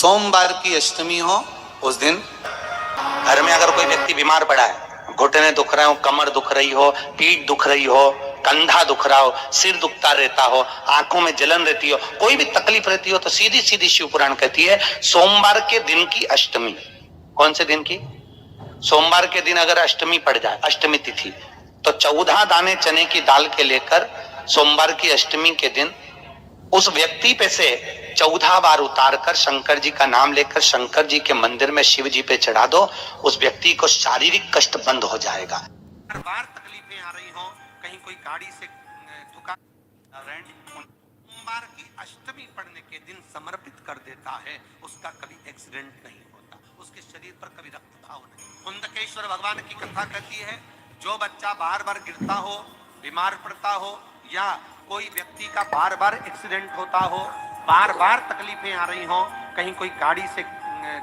सोमवार की अष्टमी हो उस दिन घर में अगर कोई व्यक्ति बीमार पड़ा है, घुटने दुख रहे हो, कमर दुख रही हो, पीठ दुख रही हो, कंधा दुख रहा हो, सिर दुखता रहता हो, आंखों में जलन रहती हो, कोई भी तकलीफ रहती हो, तो सीधी सीधी शिव पुराण कहती है सोमवार के दिन की अष्टमी। कौन से दिन की? सोमवार के दिन अगर अष्टमी पड़ जाए, अष्टमी तिथि, तो 14 दाने चने की दाल के लेकर सोमवार की अष्टमी के दिन उस व्यक्ति पे से 14 बार उतार कर शंकर जी का नाम लेकर शंकर जी के मंदिर में शिव जी पे चढ़ा दो, उस व्यक्ति को शारीरिक कष्ट बंद हो जाएगा। हर बार तकलीफें आ रही हो, कहीं कोई गाड़ी से ठुका, सोमवार की अष्टमी पड़ने के दिन समर्पित कर देता है, उसका कभी एक्सीडेंट नहीं होता, उसके शरीर पर कभी रक्तभाव नहीं। कुंदकेश्वर भगवान की कथा कहती है, जो बच्चा बार बार गिरता हो, बीमार पड़ता हो, या कोई व्यक्ति का बार बार एक्सीडेंट होता हो, बार बार तकलीफें आ रही हो, कहीं कोई गाड़ी से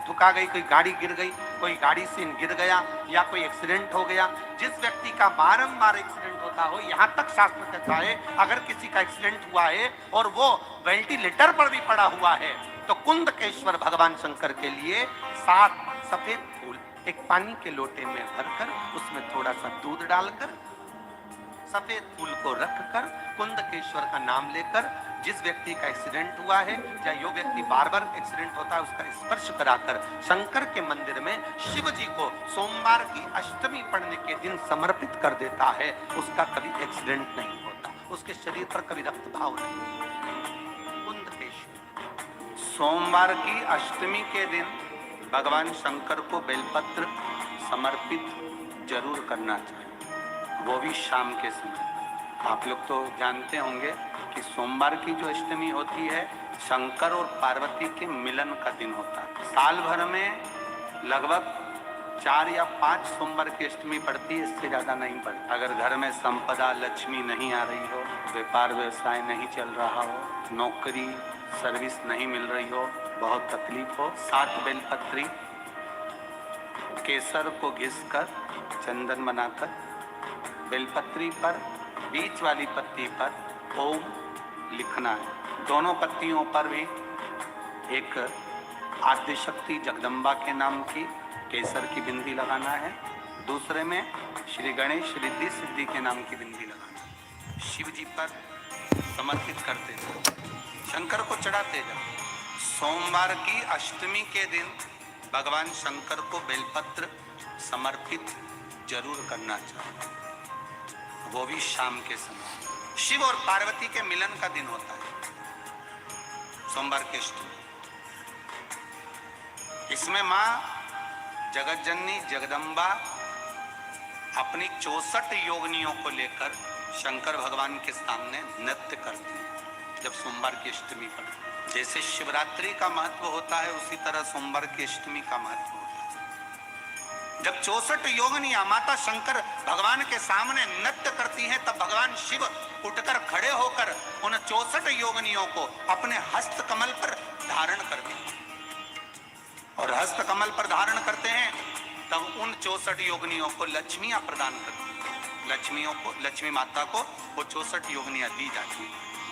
ठुका गई, कोई गाड़ी गिर गई, कोई गाड़ी से गिर गया, या कोई एक्सीडेंट हो गया, जिस व्यक्ति का बारंबार एक्सीडेंट होता हो, यहाँ तक शास्त्र कहता है अगर किसी का एक्सीडेंट हुआ है और वो वेंटिलेटर पर भी पड़ा हुआ है, तो कुंदकेश्वर भगवान शंकर के लिए 7 सफेद फूल एक पानी के लोटे में भरकर उसमें थोड़ा सा दूध डालकर सफेद फूल को रखकर कुंदकेश्वर का नाम लेकर जिस व्यक्ति का एक्सीडेंट हुआ है या जो व्यक्ति बार बार एक्सीडेंट होता है उसका स्पर्श कराकर शंकर के मंदिर में शिव जी को सोमवार की अष्टमी पड़ने के दिन समर्पित कर देता है, उसका कभी एक्सीडेंट नहीं होता, उसके शरीर पर कभी रक्तभाव नहीं। कुंदकेश्वर सोमवार की अष्टमी के दिन भगवान शंकर को बेलपत्र समर्पित जरूर करना चाहिए, वो भी शाम के समय। आप लोग तो जानते होंगे कि सोमवार की जो अष्टमी होती है शंकर और पार्वती के मिलन का दिन होता है। साल भर में लगभग 4 या 5 सोमवार की अष्टमी पड़ती है, इससे ज्यादा नहीं पड़ती। अगर घर में संपदा लक्ष्मी नहीं आ रही हो, व्यापार व्यवसाय नहीं चल रहा हो, नौकरी सर्विस नहीं मिल रही हो, बहुत तकलीफ हो, 7 बेलपत्री केसर को घिसकर चंदन बनाकर बेलपत्री पर बीच वाली पत्ती पर ओम लिखना है। दोनों पत्तियों पर भी एक आद्यशक्ति जगदम्बा के नाम की केसर की बिंदी लगाना है, दूसरे में श्री गणेश रिद्धि सिद्धि के नाम की बिंदी लगाना है। शिव जी पर समर्पित करते जाओ, शंकर को चढ़ाते जाओ। सोमवार की अष्टमी के दिन भगवान शंकर को बेलपत्र समर्पित जरूर करना चाहिए, वो भी शाम के समय। शिव और पार्वती के मिलन का दिन होता है सोमवार की अष्टमी। इसमें मां जगतजननी जगदम्बा अपनी 64 योगिनियों को लेकर शंकर भगवान के सामने नृत्य करती है जब सोमवार की अष्टमी पड़ती है। जैसे शिवरात्रि का महत्व होता है उसी तरह सोमवार की अष्टमी का महत्व होता है। जब 64 योगिनियां माता शंकर भगवान के सामने नृत्य करती हैं, तब भगवान शिव उठकर खड़े होकर उन 64 योगिनियों को अपने हस्त कमल पर धारण करते हैं, और हस्त कमल पर धारण करते हैं तब उन 64 योगिनियों को लक्ष्मियां प्रदान करती हैं। लक्ष्मियों को, लक्ष्मी माता को वो 64 योगिनियां दी जाती है।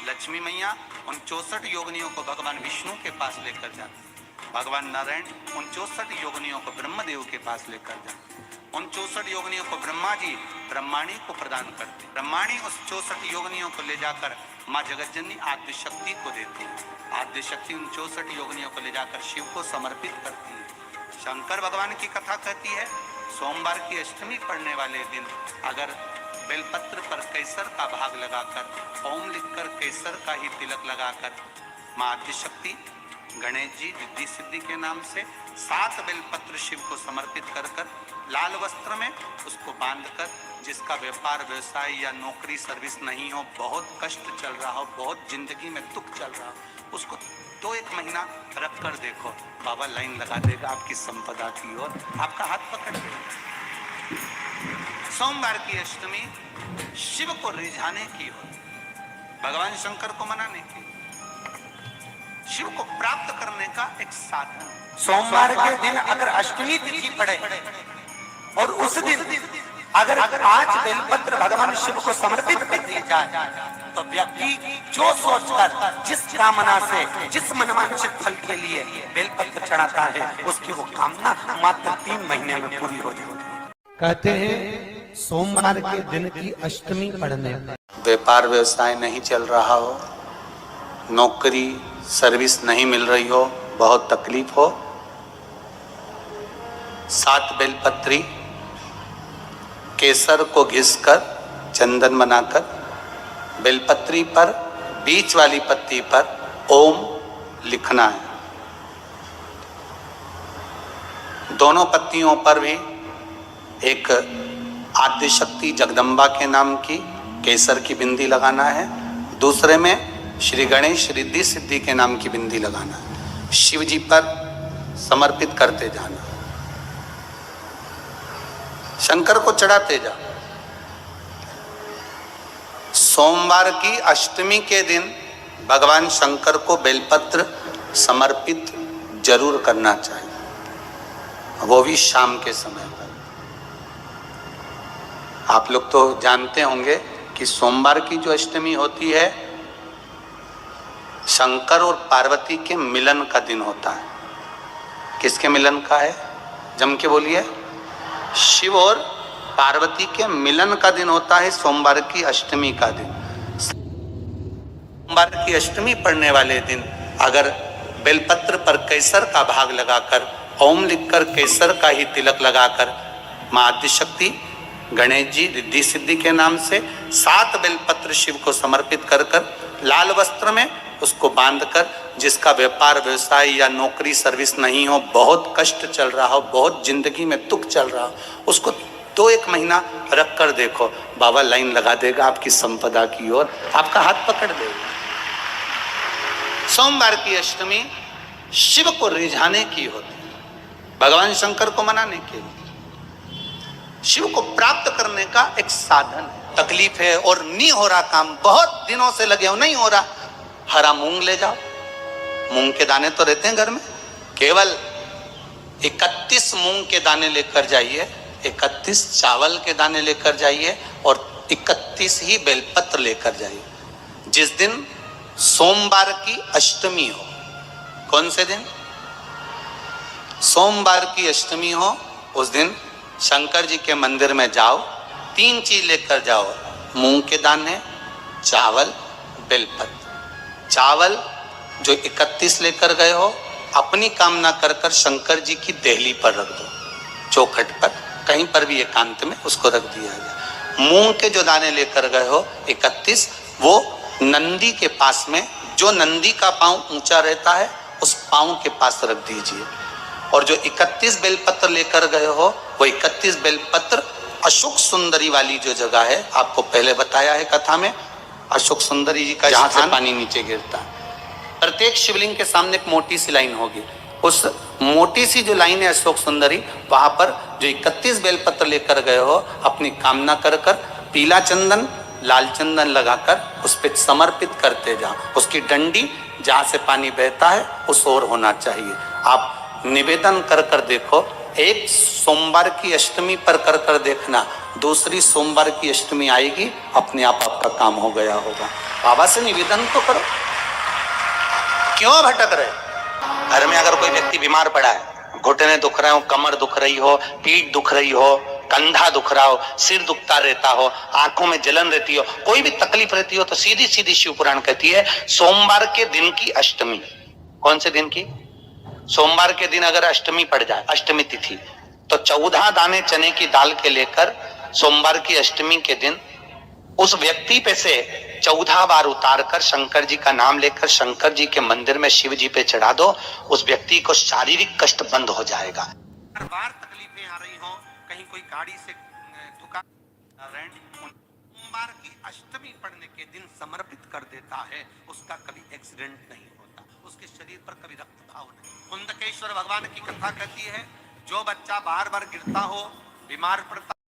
लक्ष्मी मैया उन 64 योगिनियों को भगवान विष्णु के पास लेकर जाते हैं, भगवान नारायण उन 64 योगिनियों को ब्रह्मदेव के पास लेकर जाते, उन 64 योगिनियों को ब्रह्मा जी ब्रह्माणी को प्रदान करते, ब्रह्माणी उस 64 योगिनियों को ले जाकर माँ जगतजननी आद्यशक्ति को देती है, आद्यशक्ति उन 64 योगिनियों को ले जाकर शिव को समर्पित करती है। शंकर भगवान की कथा कहती है सोमवार की अष्टमी पड़ने वाले दिन अगर बेलपत्र पर केसर का भाग लगाकर ओम लिखकर केसर का ही तिलक लगाकर माँ आद्यशक्ति गणेश जी रिद्धि सिद्धि के नाम से 7 बेलपत्र शिव को समर्पित कर कर लाल वस्त्र में उसको बांधकर, जिसका व्यापार व्यवसाय या नौकरी सर्विस नहीं हो, बहुत कष्ट चल रहा हो, बहुत जिंदगी में दुख चल रहा हो, उसको 2-1 महीना रख कर देखो, बाबा लाइन लगा देगा आपकी संपदा की ओर, आपका हाथ पकड़ लेगा। सोमवार की अष्टमी शिव को रिझाने की ओर, भगवान शंकर को मनाने की, शिव को प्राप्त करने का एक साधन। सोमवार के दिन अगर अष्टमी तिथि पड़े और उस दिन अगर 5 बेलपत्र भगवान शिव को समर्पित कर दिए जाए तो व्यक्ति जो सोचकर जिस कामना से जिस मनवांछित फल के लिए बेलपत्र चढ़ाता है उसकी वो कामना मात्र 3 महीने में पूरी हो जाती है। कहते हैं सोमवार के दिन की अष्टमी पड़ने पर व्यापार व्यवसाय नहीं चल रहा हो, नौकरी सर्विस नहीं मिल रही हो, बहुत तकलीफ हो, 7 बेलपत्री केसर को घिसकर चंदन बनाकर बेलपत्री पर बीच वाली पत्ती पर ओम लिखना है। दोनों पत्तियों पर भी एक आद्य शक्ति जगदम्बा के नाम की केसर की बिंदी लगाना है, दूसरे में श्री गणेश रिद्धि सिद्धि के नाम की बिंदी लगाना है। शिव जी पर समर्पित करते जाना, शंकर को चढ़ाते जा। सोमवार की अष्टमी के दिन भगवान शंकर को बेलपत्र समर्पित जरूर करना चाहिए, वो भी शाम के समय पर। आप लोग तो जानते होंगे कि सोमवार की जो अष्टमी होती है शंकर और पार्वती के मिलन का दिन होता है। किसके मिलन का है? जम के बोलिए। शिव और पार्वती के मिलन का दिन होता है सोमवार की अष्टमी का दिन। सोमवार की अष्टमी पड़ने वाले दिन अगर बेलपत्र पर केसर का भाग लगाकर ओम लिखकर केसर का ही तिलक लगाकर मां आदिशक्ति गणेश जी रिद्धि सिद्धि के नाम से 7 बेलपत्र शिव को समर्पित कर लाल वस्त्र में उसको बांधकर, जिसका व्यापार व्यवसाय या नौकरी सर्विस नहीं हो, बहुत कष्ट चल रहा हो, बहुत जिंदगी में दुख चल रहा हो, उसको 2-1 महीना रख कर देखो, बाबा लाइन लगा देगा आपकी संपदा की ओर, आपका हाथ पकड़ देगा। सोमवार की अष्टमी शिव को रिझाने की होती है, भगवान शंकर को मनाने के लिए, शिव को प्राप्त करने का एक साधन है। तकलीफ है और नहीं हो रहा काम, बहुत दिनों से लगे हो, नहीं हो रहा, हरा मूंग ले जाओ। मूंग के दाने तो रहते हैं घर में, केवल 31 मूंग के दाने लेकर जाइए, 31 चावल के दाने लेकर जाइए और 31 ही बेलपत्र लेकर जाइए। जिस दिन सोमवार की अष्टमी हो, कौन से दिन? सोमवार की अष्टमी हो, उस दिन शंकर जी के मंदिर में जाओ, 3 चीज लेकर जाओ, मूंग के दाने, चावल, बेलपत्र। चावल जो 31 लेकर गए हो अपनी कामना कर कर शंकर जी की देहली पर रख दो, चौखट पर, कहीं पर भी एकांत में उसको रख दिया जाए। मूंग के जो दाने लेकर गए हो 31, वो नंदी के पास में, जो नंदी का पांव ऊंचा रहता है उस पांव के पास रख दीजिए। और जो 31 बेलपत्र लेकर गए हो वो 31 बेलपत्र अशोक सुंदरी वाली जो जगह है, आपको पहले बताया है कथा में, अशोक सुंदरी जी का जहां से पानी नीचे गिरता है, प्रत्येक शिवलिंग के सामने एक मोटी सी लाइन होगी, उस मोटी सी जो लाइन है अशोक सुंदरी, वहां पर जो 31 बेलपत्र लेकर गए हो अपनी कामना कर कर पीला चंदन लाल चंदन लगाकर उस पर समर्पित करते जाओ। उसकी डंडी जहां से पानी बहता है उस ओर होना चाहिए। आप निवेदन कर कर देखो, एक सोमवार की अष्टमी पर कर कर देखना, दूसरी सोमवार की अष्टमी आएगी, अपने आप आपका काम हो गया होगा। बाबा से निवेदन तो करो, क्यों भटक रहे? घर में अगर कोई व्यक्ति बीमार पड़ा है, घुटने दुख रहे हो, कमर दुख रही हो, पीठ दुख रही हो, कंधा दुख रहा हो, सिर दुखता रहता हो, आंखों में जलन रहती हो, कोई भी तकलीफ रहती हो, तो सीधी सीधी शिव पुराण कहती है सोमवार के दिन की अष्टमी। कौन से दिन की? सोमवार के दिन अगर अष्टमी पड़ जाए, अष्टमी तिथि, तो 14 दाने चने की दाल के लेकर सोमवार की अष्टमी के दिन उस व्यक्ति पे से 14 बार उतार कर शंकर जी का नाम लेकर शंकर जी के मंदिर में शिव जी पे चढ़ा दो, उस व्यक्ति को शारीरिक कष्ट बंद हो जाएगा। हर बार तकलीफें आ रही हो, कहीं कोई गाड़ी से ठुका, सोमवार की अष्टमी पड़ने के दिन समर्पित कर देता है, उसका कभी एक्सीडेंट नहीं होता, उसके शरीर पर कभी रक्तभाव नहीं। कुंदकेश्वर भगवान की कथा कहती है, जो बच्चा बार बार गिरता हो, बीमार पड़ता